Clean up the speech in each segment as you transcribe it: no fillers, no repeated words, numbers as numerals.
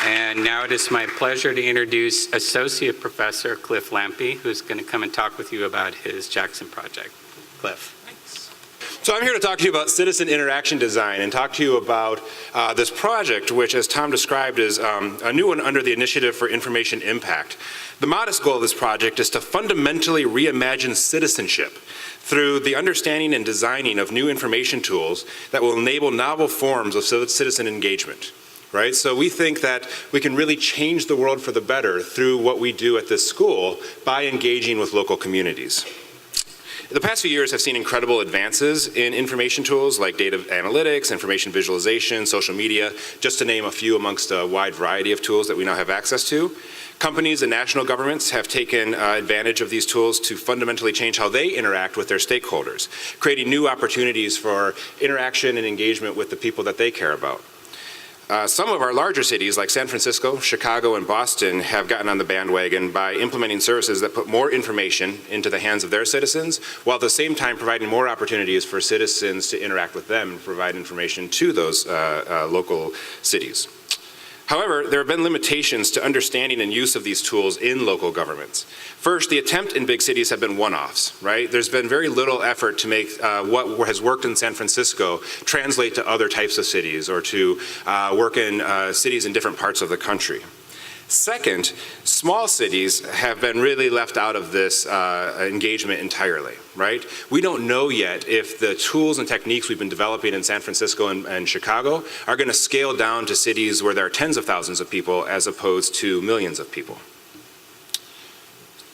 And now it is my pleasure to introduce Associate Professor Cliff Lampe, who's going to come and talk with you about his Jackson project. Cliff. So I'm here to talk to you about citizen interaction design and talk to you about this project, which, as Tom described, is a new one under the Initiative for Information Impact. The modest goal of this project is to fundamentally reimagine citizenship through the understanding and designing of new information tools that will enable novel forms of citizen engagement. Right? So we think that we can really change the world for the better through what we do at this school by engaging with local communities. The past few years have seen incredible advances in information tools like data analytics, information visualization, social media, just to name a few amongst a wide variety of tools that we now have access to. Companies and national governments have taken advantage of these tools to fundamentally change how they interact with their stakeholders, creating new opportunities for interaction and engagement with the people that they care about. Some of our larger cities like San Francisco, Chicago, and Boston have gotten on the bandwagon by implementing services that put more information into the hands of their citizens, while at the same time providing more opportunities for citizens to interact with them and provide information to those local cities. However, there have been limitations to understanding and use of these tools in local governments. First, the attempt in big cities have been one-offs, right? There's been very little effort to make what has worked in San Francisco translate to other types of cities or to work in cities in different parts of the country. Second, small cities have been really left out of this engagement entirely, right? We don't know yet if the tools and techniques we've been developing in San Francisco and Chicago are going to scale down to cities where there are tens of thousands of people as opposed to millions of people.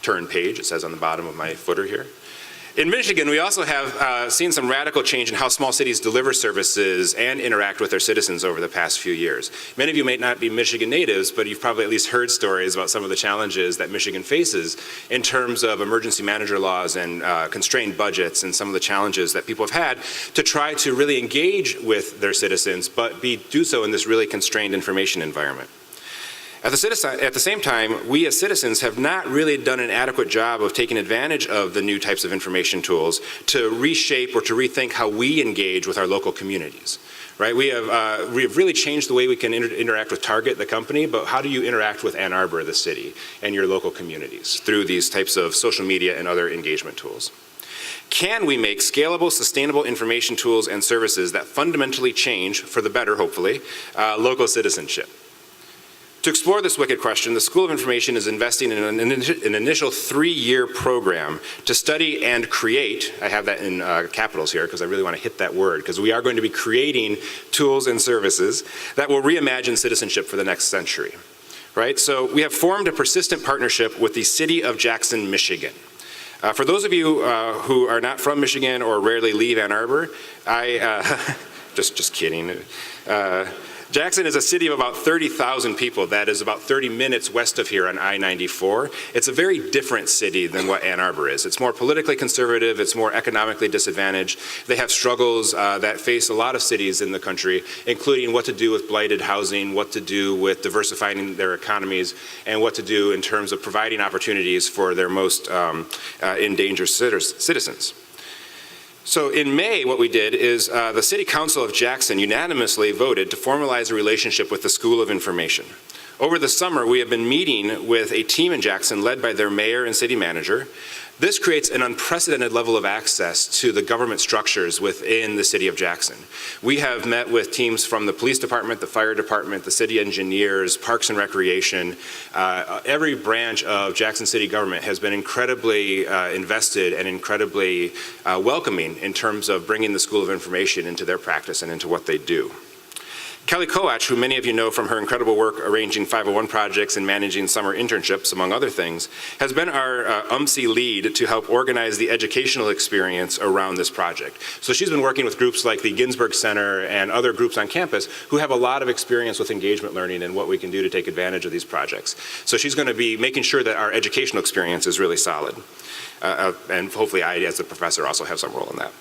Turn page, it says on the bottom of my footer here. In Michigan, we also have seen some radical change in how small cities deliver services and interact with their citizens over the past few years. Many of you may not be Michigan natives, but you've probably at least heard stories about some of the challenges that Michigan faces in terms of emergency manager laws and constrained budgets and some of the challenges that people have had to try to really engage with their citizens, but do so in this really constrained information environment. At the same time, we as citizens have not really done an adequate job of taking advantage of the new types of information tools to reshape or to rethink how we engage with our local communities. Right? We have really changed the way we can interact with Target, the company, but how do you interact with Ann Arbor, the city, and your local communities through these types of social media and other engagement tools? Can we make scalable, sustainable information tools and services that fundamentally change, for the better hopefully, local citizenship? To explore this wicked question, the School of Information is investing in an initial 3-year program to study and create, I have that in capitals here because I really want to hit that word, because we are going to be creating tools and services that will reimagine citizenship for the next century. Right? So we have formed a persistent partnership with the City of Jackson, Michigan. For those of you who are not from Michigan or rarely leave Ann Arbor, just kidding. Jackson is a city of about 30,000 people that is about 30 minutes west of here on I-94. It's a very different city than what Ann Arbor is. It's more politically conservative, it's more economically disadvantaged. They have struggles that face a lot of cities in the country, including what to do with blighted housing, what to do with diversifying their economies, and what to do in terms of providing opportunities for their most endangered citizens. So in May, what we did is the City Council of Jackson unanimously voted to formalize a relationship with the School of Information. Over the summer, we have been meeting with a team in Jackson led by their mayor and city manager. This creates an unprecedented level of access to the government structures within the City of Jackson. We have met with teams from the police department, the fire department, the city engineers, parks and recreation. Every branch of Jackson City government has been incredibly invested and incredibly welcoming in terms of bringing the School of Information into their practice and into what they do. Kelly Koach, who many of you know from her incredible work arranging 501 projects and managing summer internships, among other things, has been our UMC lead to help organize the educational experience around this project. So she's been working with groups like the Ginsberg Center and other groups on campus who have a lot of experience with engagement learning and what we can do to take advantage of these projects. So she's going to be making sure that our educational experience is really solid. And hopefully I, as a professor, also have some role in that.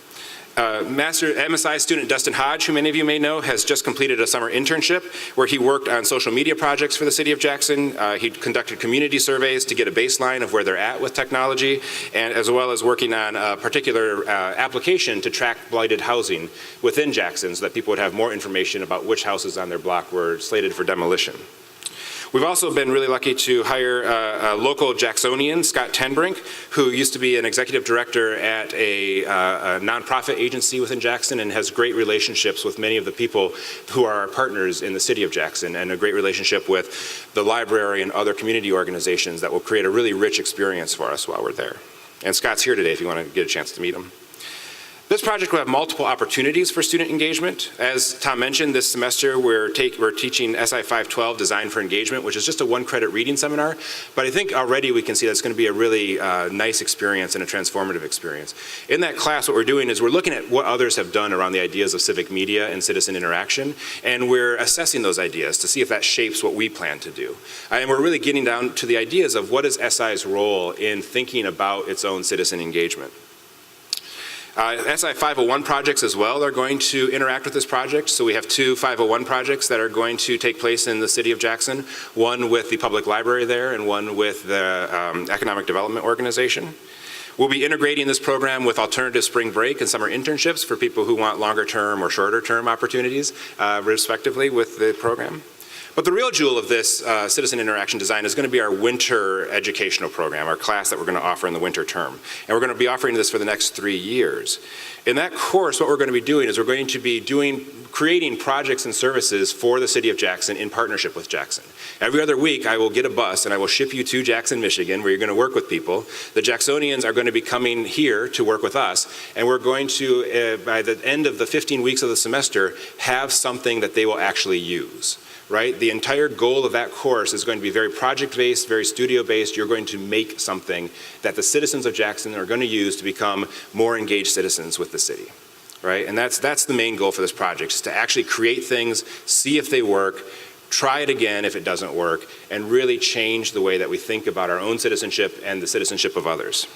MSI student Dustin Hodge, who many of you may know, has just completed a summer internship where he worked on social media projects for the City of Jackson. He conducted community surveys to get a baseline of where they're at with technology, and as well as working on a particular application to track blighted housing within Jackson so that people would have more information about which houses on their block were slated for demolition. We've also been really lucky to hire a local Jacksonian, Scott Tenbrink, who used to be an executive director at a nonprofit agency within Jackson and has great relationships with many of the people who are our partners in the city of Jackson, and a great relationship with the library and other community organizations that will create a really rich experience for us while we're there. And Scott's here today if you want to get a chance to meet him. This project will have multiple opportunities for student engagement. As Tom mentioned, this semester we're teaching SI 512, Design for Engagement, which is just a one-credit reading seminar. But I think already we can see that's going to be a really nice experience and a transformative experience. In that class, what we're doing is we're looking at what others have done around the ideas of civic media and citizen interaction, and we're assessing those ideas to see if that shapes what we plan to do. And we're really getting down to the ideas of what is SI's role in thinking about its own citizen engagement. SI 501 projects as well are going to interact with this project. So we have two 501 projects that are going to take place in the city of Jackson, one with the public library there and one with the Economic Development Organization. We'll be integrating this program with alternative spring break and summer internships for people who want longer term or shorter term opportunities, respectively, with the program. But the real jewel of this citizen interaction design is going to be our winter educational program, our class that we're going to offer in the winter term. And we're going to be offering this for the next 3 years. In that course, what we're going to be doing is we're going to be creating projects and services for the city of Jackson in partnership with Jackson. Every other week, I will get a bus and I will ship you to Jackson, Michigan, where you're going to work with people. The Jacksonians are going to be coming here to work with us, and we're going to, by the end of the 15 weeks of the semester, have something that they will actually use. Right? The entire goal of that course is going to be very project-based, very studio-based. You're going to make something that the citizens of Jackson are going to use to become more engaged citizens with the city. Right? And that's the main goal for this project, is to actually create things, see if they work, try it again if it doesn't work, and really change the way that we think about our own citizenship and the citizenship of others.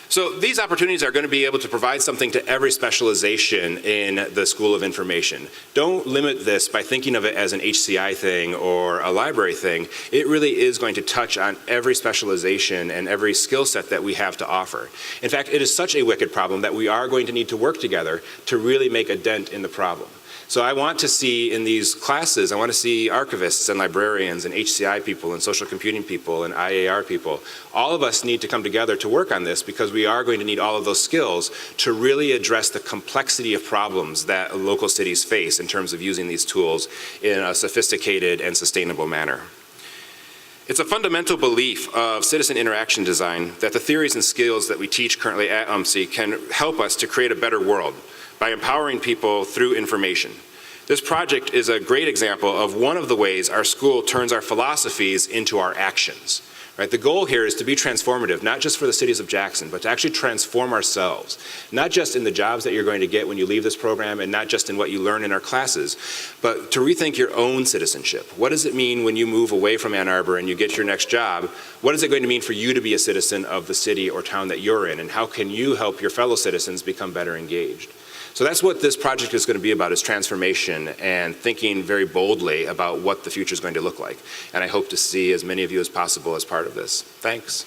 So these opportunities are going to be able to provide something to every specialization in the School of Information. Don't limit this by thinking of it as an HCI thing or a library thing. It really is going to touch on every specialization and every skill set that we have to offer. In fact, it is such a wicked problem that we are going to need to work together to really make a dent in the problem. So I want to see in these classes, I want to see archivists and librarians and HCI people and social computing people and IAR people. All of us need to come together to work on this, because we are going to need all of those skills to really address the complexity of problems that local cities face in terms of using these tools in a sophisticated and sustainable manner. It's a fundamental belief of citizen interaction design that the theories and skills that we teach currently at UMC can help us to create a better world by empowering people through information. This project is a great example of one of the ways our school turns our philosophies into our actions. Right? The goal here is to be transformative, not just for the cities of Jackson, but to actually transform ourselves. Not just in the jobs that you're going to get when you leave this program, and not just in what you learn in our classes, but to rethink your own citizenship. What does it mean when you move away from Ann Arbor and you get your next job? What is it going to mean for you to be a citizen of the city or town that you're in? And how can you help your fellow citizens become better engaged? So that's what this project is going to be about, is transformation and thinking very boldly about what the future is going to look like. And I hope to see as many of you as possible as part of this. Thanks.